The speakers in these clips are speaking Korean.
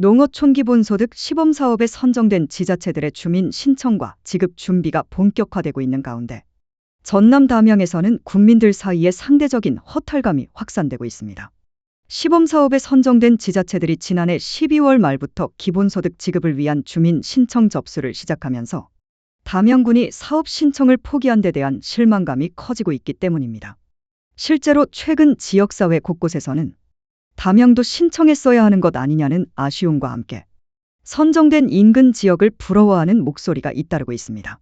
농어촌 기본소득 시범사업에 선정된 지자체들의 주민 신청과 지급 준비가 본격화되고 있는 가운데 전남 담양에서는 국민들 사이에 상대적인 허탈감이 확산되고 있습니다. 시범사업에 선정된 지자체들이 지난해 12월 말부터 기본소득 지급을 위한 주민 신청 접수를 시작하면서 담양군이 사업 신청을 포기한 데 대한 실망감이 커지고 있기 때문입니다. 실제로 최근 지역사회 곳곳에서는 담양도 신청했어야 하는 것 아니냐는 아쉬움과 함께 선정된 인근 지역을 부러워하는 목소리가 잇따르고 있습니다.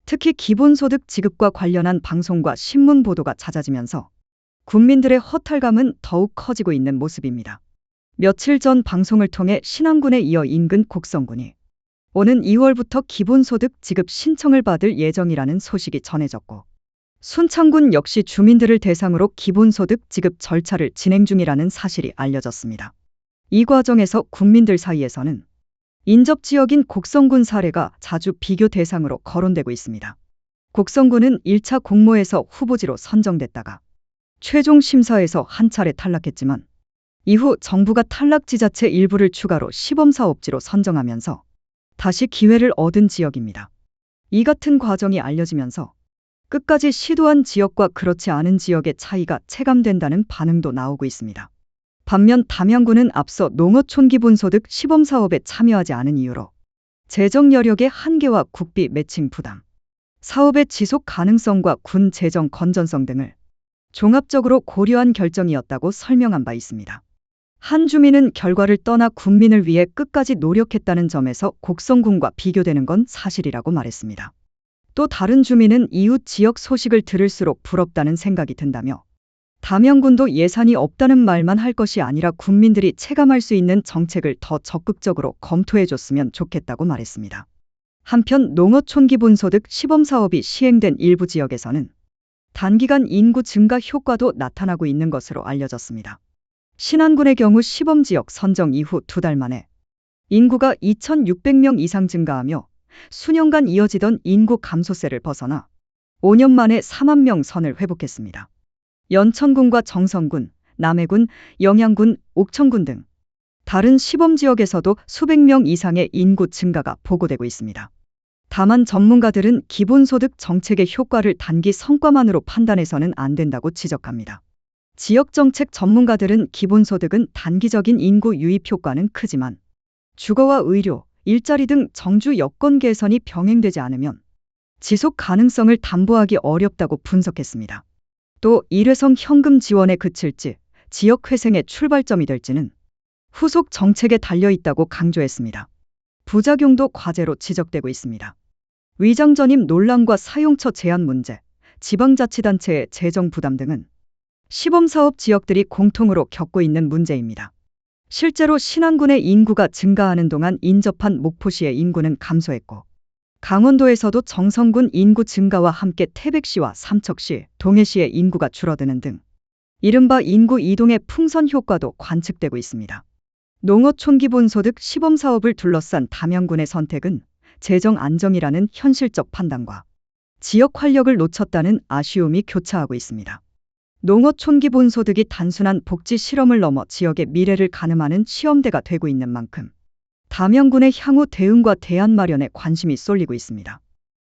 특히 기본소득 지급과 관련한 방송과 신문 보도가 잦아지면서 국민들의 허탈감은 더욱 커지고 있는 모습입니다. 며칠 전 방송을 통해 신안군에 이어 인근 곡성군이 오는 2월부터 기본소득 지급 신청을 받을 예정이라는 소식이 전해졌고, 순창군 역시 주민들을 대상으로 기본소득 지급 절차를 진행 중이라는 사실이 알려졌습니다. 이 과정에서 국민들 사이에서는 인접 지역인 곡성군 사례가 자주 비교 대상으로 거론되고 있습니다. 곡성군은 1차 공모에서 후보지로 선정됐다가 최종 심사에서 한 차례 탈락했지만 이후 정부가 탈락 지자체 일부를 추가로 시범사업지로 선정하면서 다시 기회를 얻은 지역입니다. 이 같은 과정이 알려지면서 끝까지 시도한 지역과 그렇지 않은 지역의 차이가 체감된다는 반응도 나오고 있습니다. 반면 담양군은 앞서 농어촌 기본소득 시범사업에 참여하지 않은 이유로 재정 여력의 한계와 국비 매칭 부담, 사업의 지속 가능성과 군 재정 건전성 등을 종합적으로 고려한 결정이었다고 설명한 바 있습니다. 한 주민은 결과를 떠나 군민을 위해 끝까지 노력했다는 점에서 곡성군과 비교되는 건 사실이라고 말했습니다. 또 다른 주민은 이웃 지역 소식을 들을수록 부럽다는 생각이 든다며 담양군도 예산이 없다는 말만 할 것이 아니라 국민들이 체감할 수 있는 정책을 더 적극적으로 검토해줬으면 좋겠다고 말했습니다. 한편 농어촌 기본소득 시범사업이 시행된 일부 지역에서는 단기간 인구 증가 효과도 나타나고 있는 것으로 알려졌습니다. 신안군의 경우 시범지역 선정 이후 2달 만에 인구가 2,600명 이상 증가하며 수년간 이어지던 인구 감소세를 벗어나 5년 만에 4만 명 선을 회복했습니다. 연천군과 정선군, 남해군, 영양군, 옥천군 등 다른 시범지역에서도 수백 명 이상의 인구 증가가 보고되고 있습니다. 다만 전문가들은 기본소득 정책의 효과를 단기 성과만으로 판단해서는 안 된다고 지적합니다. 지역정책 전문가들은 기본소득은 단기적인 인구 유입 효과는 크지만 주거와 의료, 일자리 등 정주 여건 개선이 병행되지 않으면 지속 가능성을 담보하기 어렵다고 분석했습니다. 또 일회성 현금 지원에 그칠지 지역 회생의 출발점이 될지는 후속 정책에 달려있다고 강조했습니다. 부작용도 과제로 지적되고 있습니다. 위장 전입 논란과 사용처 제한 문제, 지방자치단체의 재정 부담 등은 시범사업 지역들이 공통으로 겪고 있는 문제입니다. 실제로 신안군의 인구가 증가하는 동안 인접한 목포시의 인구는 감소했고, 강원도에서도 정선군 인구 증가와 함께 태백시와 삼척시, 동해시의 인구가 줄어드는 등 이른바 인구 이동의 풍선 효과도 관측되고 있습니다. 농어촌 기본소득 시범사업을 둘러싼 담양군의 선택은 재정 안정이라는 현실적 판단과 지역 활력을 놓쳤다는 아쉬움이 교차하고 있습니다. 농어촌 기본소득이 단순한 복지 실험을 넘어 지역의 미래를 가늠하는 시험대가 되고 있는 만큼 담양군의 향후 대응과 대안 마련에 관심이 쏠리고 있습니다.